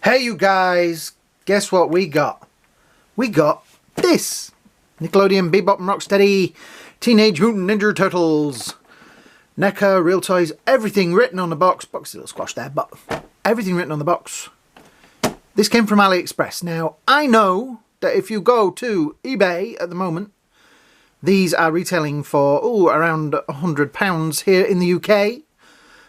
Hey you guys, guess what we got? We got this! Nickelodeon, Bebop and Rocksteady, Teenage Mutant Ninja Turtles, Neca, Real Toys, everything written on the box. Box is a little squash there, but everything written on the box. This came from AliExpress. Now, I know that if you go to eBay at the moment, these are retailing for around £100 here in the UK.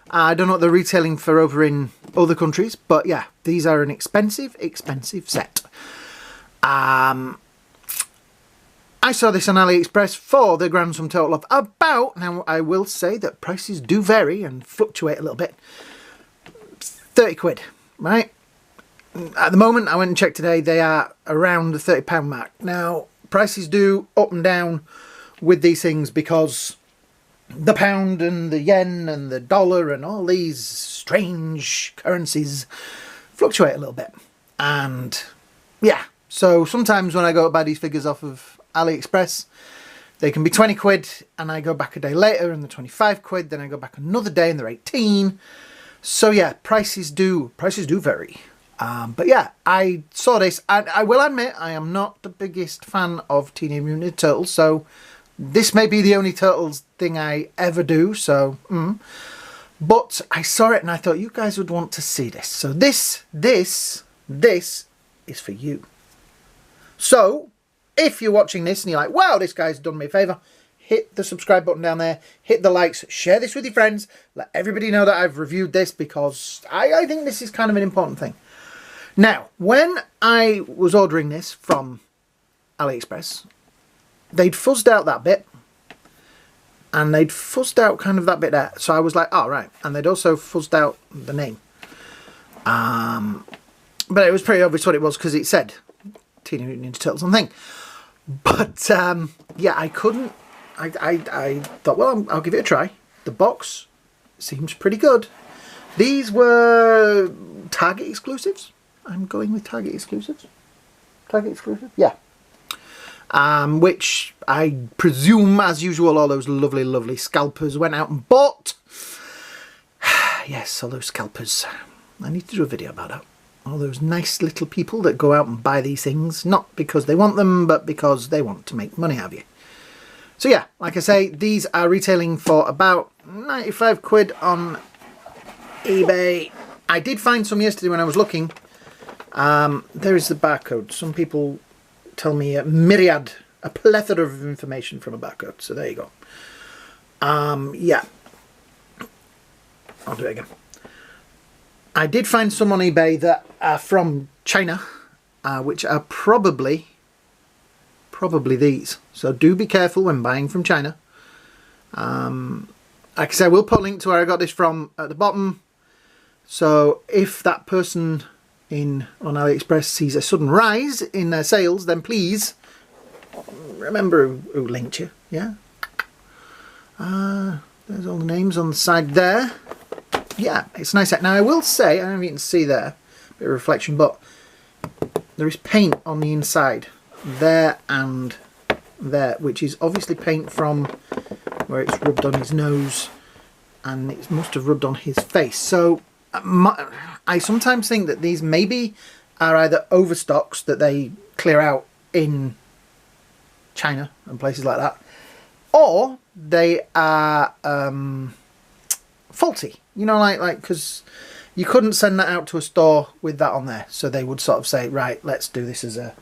I don't know what they're retailing for over in other countries, but yeah, these are an expensive set. I saw this on AliExpress for the grand sum total of about, now I will say that prices do vary and fluctuate a little bit, 30 quid, right? At the moment, I went and checked today, they are around the £30 mark. Now, prices do up and down with these things because the pound and the yen and the dollar and all these strange currencies fluctuate a little bit. And yeah, so sometimes when I go to buy these figures off of AliExpress, they can be 20 quid and I go back a day later and they're 25 quid, then I go back another day and they're 18. So yeah, prices do vary. But yeah, I saw this and I will admit I am not the biggest fan of Teenage Mutant Ninja Turtles, so this may be the only Turtles thing I ever do, so but I saw it and I thought you guys would want to see this. So this is for you. So if you're watching this and you're like, wow, this guy's done me a favour, hit the subscribe button down there, hit the likes, share this with your friends, let everybody know that I've reviewed this because I think this is kind of an important thing. Now, when I was ordering this from AliExpress, they'd fuzzed out that bit and they'd fuzzed out kind of that bit there. So I was like, oh, right. And they'd also fuzzed out the name. But it was pretty obvious what it was because it said Teenage Mutant Ninja Turtles on the thing. But yeah, I couldn't. I thought, well, I'll give it a try. The box seems pretty good. These were Target exclusives. I'm going with Target exclusives. Target exclusive? Yeah. Which I presume, as usual, all those lovely scalpers went out and bought. Yes, all those scalpers. I need to do a video about that. All those nice little people that go out and buy these things, not because they want them, but because they want to make money out of you. So yeah, like I say, these are retailing for about 95 quid on eBay. I did find some yesterday when I was looking. There is the barcode. Some people tell me a plethora of information from a barcode. So there you go. Yeah. I'll do it again. I did find some on eBay that are from China, which are probably these. So do be careful when buying from China. Like I said, I will put a link to where I got this from at the bottom. So if that person on AliExpress sees a sudden rise in their sales, then please remember who linked you. Yeah. There's all the names on the side there. Yeah, it's nice. Now I will say, I don't know if you can see there, a bit of reflection, but there is paint on the inside there and there, which is obviously paint from where it's rubbed on his nose and it must have rubbed on his face. So I sometimes think that these maybe are either overstocks that they clear out in China and places like that, or they are faulty. You know, like because you couldn't send that out to a store with that on there, so they would sort of say, right, let's do this as a,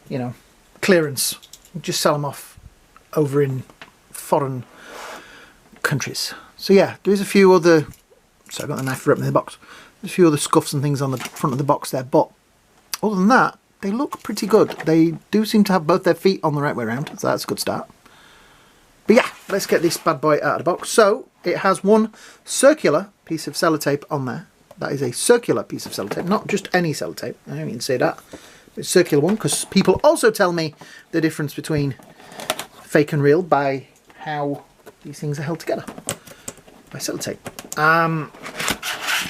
you know, clearance. Just sell them off over in foreign countries. So yeah, there's a few other. So I got the knife ripped in the box. There's a few other scuffs and things on the front of the box there, but other than that, they look pretty good. They do seem to have both their feet on the right way around, so that's a good start. But yeah, let's get this bad boy out of the box. So it has one circular piece of sellotape on there. That is a circular piece of sellotape, not just any sellotape. I don't even say that. It's a circular one because people also tell me the difference between fake and real by how these things are held together by sellotape.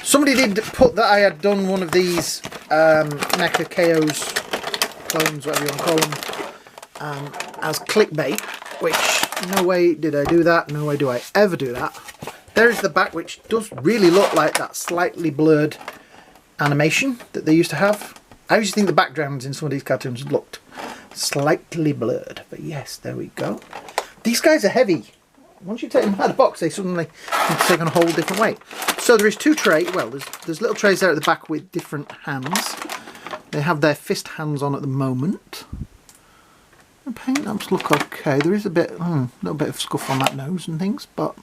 Somebody did put that I had done one of these Neca KOs, clones, whatever you want to call them, as clickbait, which no way did I do that, no way do I ever do that. There is the back, which does really look like that slightly blurred animation that they used to have. I used to think the backgrounds in some of these cartoons looked slightly blurred, but yes, there we go. These guys are heavy. Once you take them out of the box, they suddenly can take on a whole different weight. So there is two trays. Well, there's little trays there at the back with different hands. They have their fist hands on at the moment. The paint-ups look okay. There is a little bit of scuff on that nose and things, but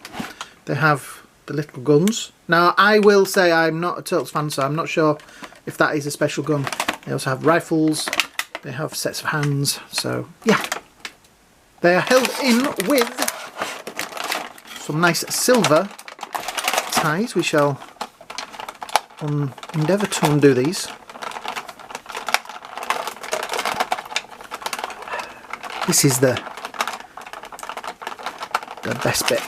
they have the little guns. Now, I will say I'm not a Turtles fan, so I'm not sure if that is a special gun. They also have rifles. They have sets of hands. So, yeah. They are held in with some nice silver ties. We shall endeavour to undo these. This is the best bit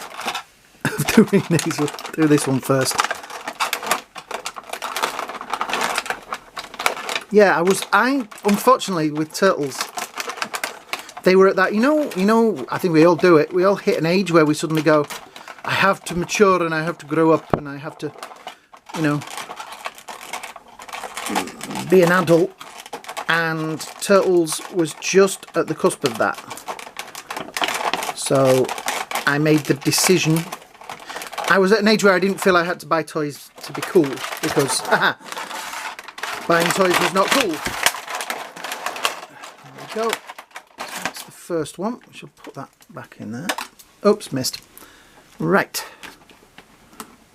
of doing these. We'll do this one first. Yeah, I unfortunately with Turtles, they were at that, you know, I think we all do it. We all hit an age where we suddenly go, I have to mature and I have to grow up and I have to, you know, be an adult. And Turtles was just at the cusp of that. So I made the decision. I was at an age where I didn't feel I had to buy toys to be cool, because buying toys was not cool. There we go. So that's the first one. We shall put that back in there. Oops, missed. Right.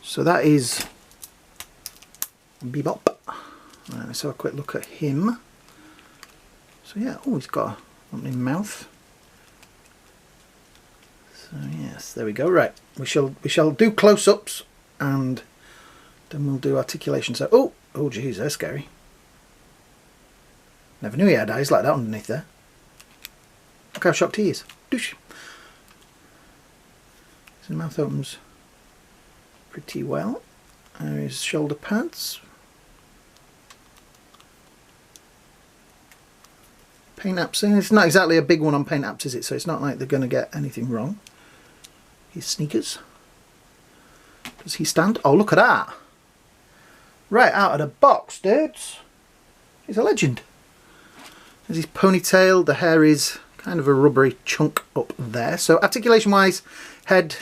So that is Bebop. Right, let's have a quick look at him. So yeah, oh, he's got something in mouth. So yes, there we go. Right, we shall do close-ups and then we'll do articulation. So oh geez, they're scary. Never knew he had eyes like that underneath there. Look how shocked he is. Doosh. His mouth opens pretty well. His shoulder pads. Paint apps, it's not exactly a big one on paint apps, is it? So it's not like they're going to get anything wrong. His sneakers. Does he stand? Oh, look at that. Right out of the box, dudes. He's a legend. There's his ponytail. The hair is kind of a rubbery chunk up there. So articulation wise, head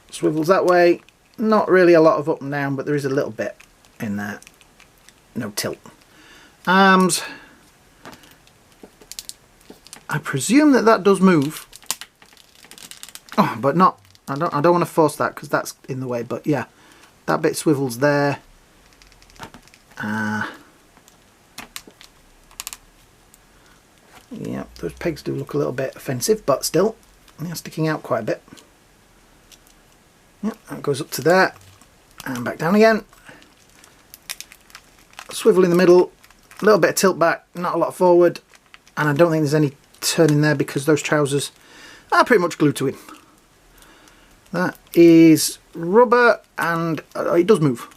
swivels that way. Not really a lot of up and down, but there is a little bit in there. No tilt. Arms. I presume that does move. Oh, but not. I don't want to force that because that's in the way. But yeah, that bit swivels there. Yeah, those pegs do look a little bit offensive, but still, they're sticking out quite a bit. Yeah, that goes up to there and back down again. Swivel in the middle, a little bit of tilt back, not a lot forward, and I don't think there's any turn in there because those trousers are pretty much glued to him. That is rubber and it does move.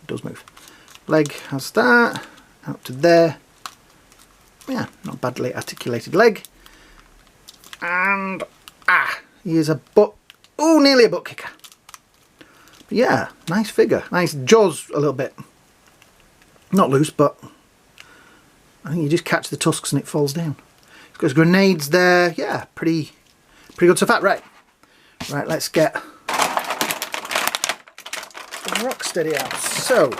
It does move. Leg has that, out to there. Yeah, not badly articulated leg. And he is a butt. Oh, nearly a butt kicker. But yeah, nice figure. Nice jaws a little bit. Not loose, but I think you just catch the tusks and it falls down. He's got his grenades there. Yeah, pretty good stuff. Right, let's get Rocksteady out. So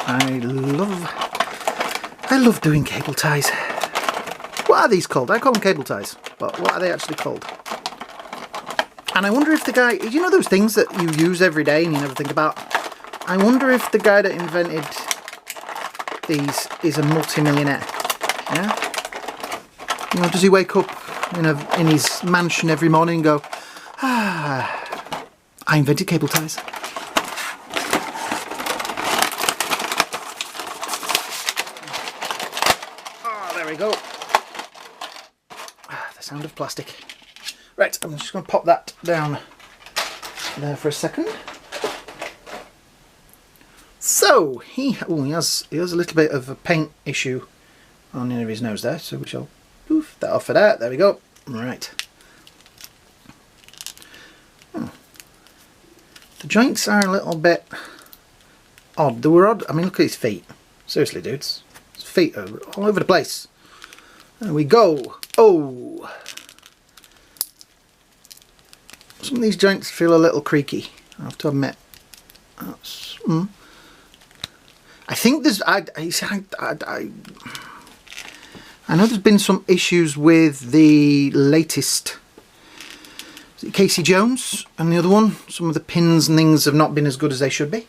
I love doing cable ties. What are these called? I call them cable ties, but what are they actually called? And I wonder if the guy, you know those things that you use every day and you never think about? I wonder if the guy that invented these is a multi-millionaire. Yeah? You know, does he wake up in his mansion every morning and go, I invented cable ties. Oh, there we go. The sound of plastic. Right, I'm just going to pop that down there for a second. So he has a little bit of a paint issue on the end of his nose there, so we shall poof that off of that. There we go. Right. The joints are a little bit odd. They were odd. I mean, look at his feet. Seriously, dudes. His feet are all over the place. There we go. Oh! Some of these joints feel a little creaky, I have to admit. That's, I think there's... I know there's been some issues with the latest... Is it Casey Jones and the other one? Some of the pins and things have not been as good as they should be.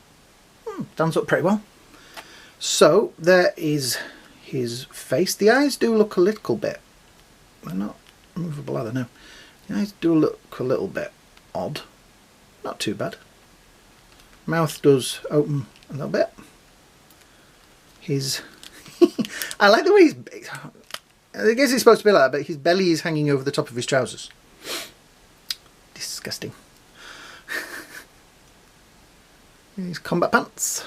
Stands up pretty well. So, there is his face. The eyes do look a little bit... They're not movable, are they? No. The eyes do look a little bit odd. Not too bad. Mouth does open a little bit. His... I like the way he's... I guess it's supposed to be like that, but his belly is hanging over the top of his trousers. Disgusting. His combat pants.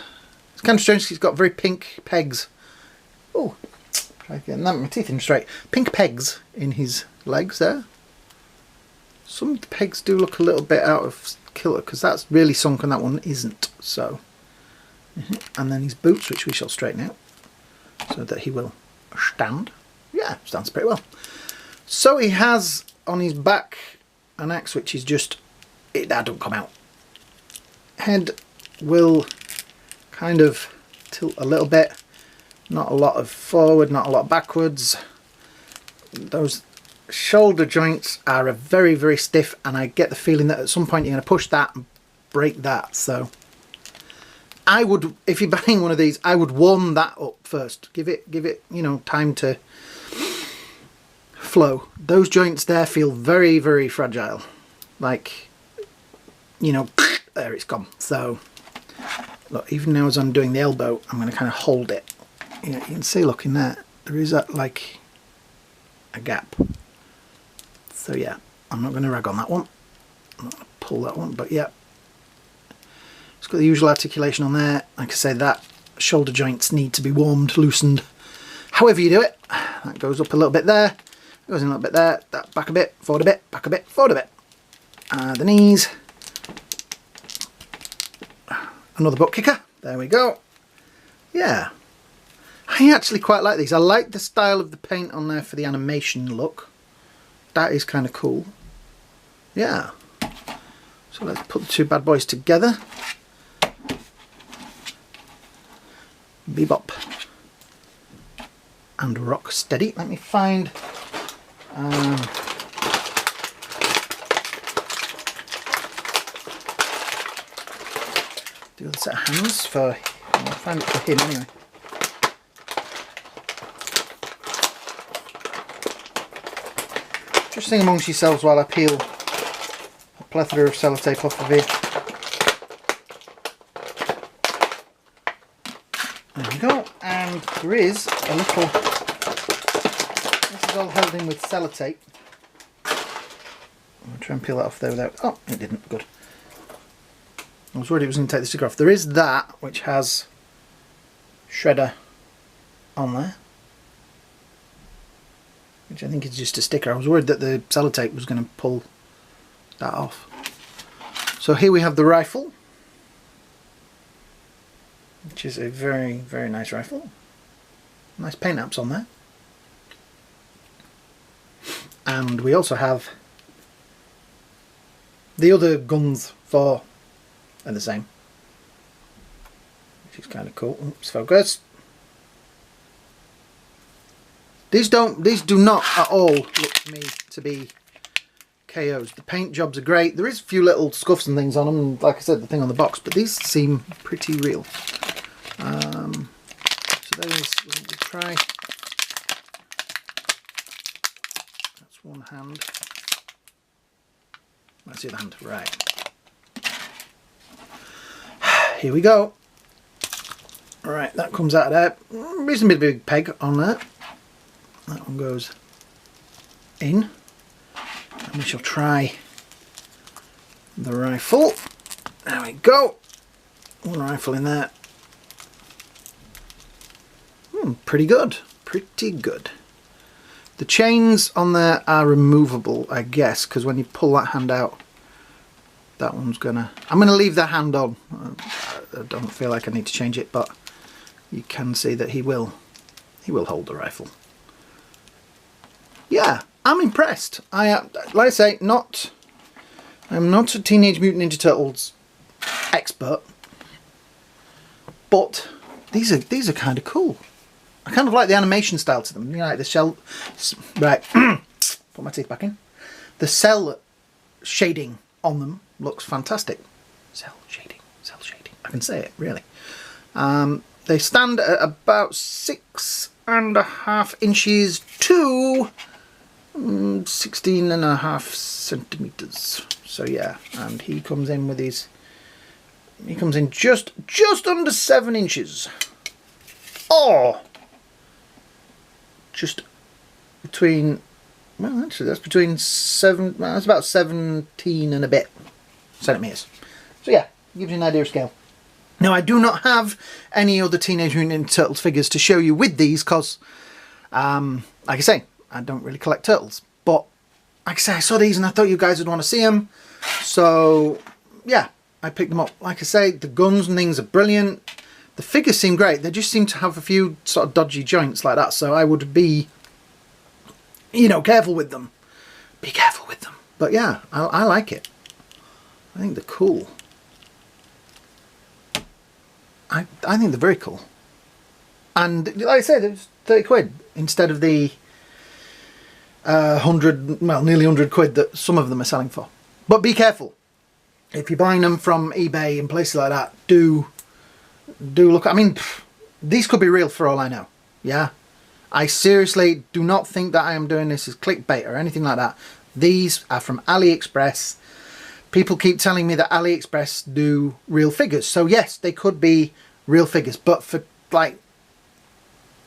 It's kind of strange, he's got very pink pegs. Oh, try getting that, my teeth in straight. Pink pegs in his legs there. Some of the pegs do look a little bit out of kilter because that's really sunk and that one isn't. So, and then his boots, which we shall straighten out so that he will stand. Yeah, stands pretty well. So he has on his back an axe which is just, that don't come out. Head will kind of tilt a little bit. Not a lot of forward, not a lot backwards. Those shoulder joints are a very, very stiff, and I get the feeling that at some point you're going to push that and break that. So I would, if you're buying one of these, I would warm that up first. Give it, you know, time to flow. Those joints there feel very, very fragile. Like, you know, there it's gone. So look, even now as I'm doing the elbow, I'm going to kind of hold it. You know, you can see, look in there, there is that, like, a gap. So yeah, I'm not going to rag on that one. I'm not going to pull that one, but yeah. It's got the usual articulation on there. Like I say, that shoulder joints need to be warmed, loosened. However you do it. That goes up a little bit there, goes in a little bit there, that back a bit, forward a bit, back a bit, forward a bit. The knees. Another butt kicker. There we go. Yeah. I actually quite like these. I like the style of the paint on there for the animation look. That is kind of cool. Yeah. So let's put the two bad boys together. Bebop and Rocksteady. Let me find the other set of hands for, I'll find it for him anyway. Just sing amongst yourselves while I peel a plethora of sellotape off of here. There we go, and there is a little, this is all held in with sellotape. I'll try and peel that off there without, oh, it didn't, good. I was worried it was going to take the sticker off. There is that, which has shredder on there, which I think is just a sticker. I was worried that the sellotape was going to pull that off. So here we have the rifle, which is a very, very nice rifle. Nice paint apps on there. And we also have the other guns for, and the same, which is kind of cool. Oops, focus. These do not at all look to me to be KOs. The paint jobs are great. There is a few little scuffs and things on them, like I said, the thing on the box, but these seem pretty real. So those, we'll try. That's one hand. That's the other hand, right. Here we go. Alright, that comes out of there. Reasonably big peg on there. That one goes in. And we shall try the rifle. There we go. One rifle in there. Pretty good. Pretty good. The chains on there are removable, I guess, because when you pull that hand out, That one's gonna... I'm gonna leave the hand on. I don't feel like I need to change it, but you can see that he will hold the rifle. Yeah, I'm impressed. Like I say, I'm not a Teenage Mutant Ninja Turtles expert, but these are kind of cool. I kind of like the animation style to them. You know, like the shell. Right, put my teeth back in. The cell shading on them looks fantastic. Cell shading. I can say it really. They stand at about 6.5 inches to 16.5 centimeters. So yeah, and he comes in with his. He comes in just under 7 inches. Oh, just between. Well, actually, that's between 7. Well, that's about 17 and a bit centimeters. So yeah, gives you an idea of scale. Now, I do not have any other Teenage Mutant Ninja Turtles figures to show you with these because, like I say, I don't really collect turtles. But, like I say, I saw these and I thought you guys would want to see them. So, yeah, I picked them up. Like I say, the guns and things are brilliant. The figures seem great. They just seem to have a few sort of dodgy joints like that. So I would be, you know, careful with them. Be careful with them. But yeah, I like it. I think they're cool. I think they're very cool. And like I said, it's 30 quid instead of the 100, well, nearly 100 quid that some of them are selling for. But be careful. If you're buying them from eBay and places like that, do look. I mean, these could be real for all I know. Yeah. I seriously do not think that I am doing this as clickbait or anything like that. These are from AliExpress. People keep telling me that AliExpress do real figures. So yes, they could be real figures. But for like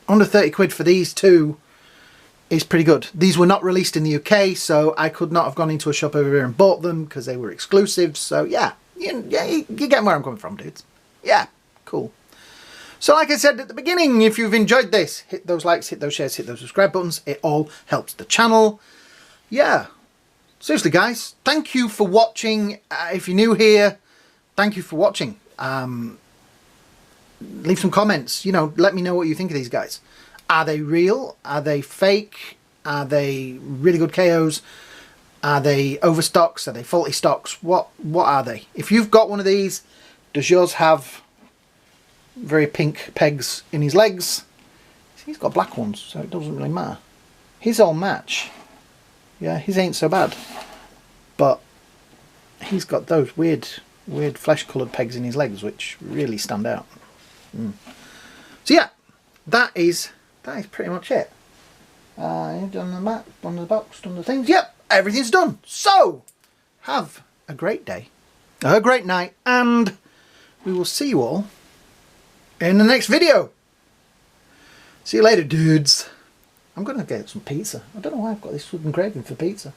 under 30 quid for these two is pretty good. These were not released in the UK, so I could not have gone into a shop over here and bought them because they were exclusive. So yeah, you get where I'm coming from, dudes. Yeah, cool. So like I said at the beginning, if you've enjoyed this, hit those likes, hit those shares, hit those subscribe buttons. It all helps the channel. Yeah. Seriously, guys, thank you for watching. If you're new here, thank you for watching. Leave some comments. You know, let me know what you think of these guys. Are they real? Are they fake? Are they really good KOs? Are they overstocks? Are they faulty stocks? What are they? If you've got one of these, does yours have very pink pegs in his legs? He's got black ones, so it doesn't really matter. His all match. Yeah, his ain't so bad. But he's got those weird flesh-coloured pegs in his legs, which really stand out. So yeah, that is pretty much it. Done the map, done the box, done the things. Yep, everything's done. So, have a great day, a great night, and we will see you all in the next video. See you later, dudes. I'm going to get some pizza. I don't know why I've got this sudden craving for pizza.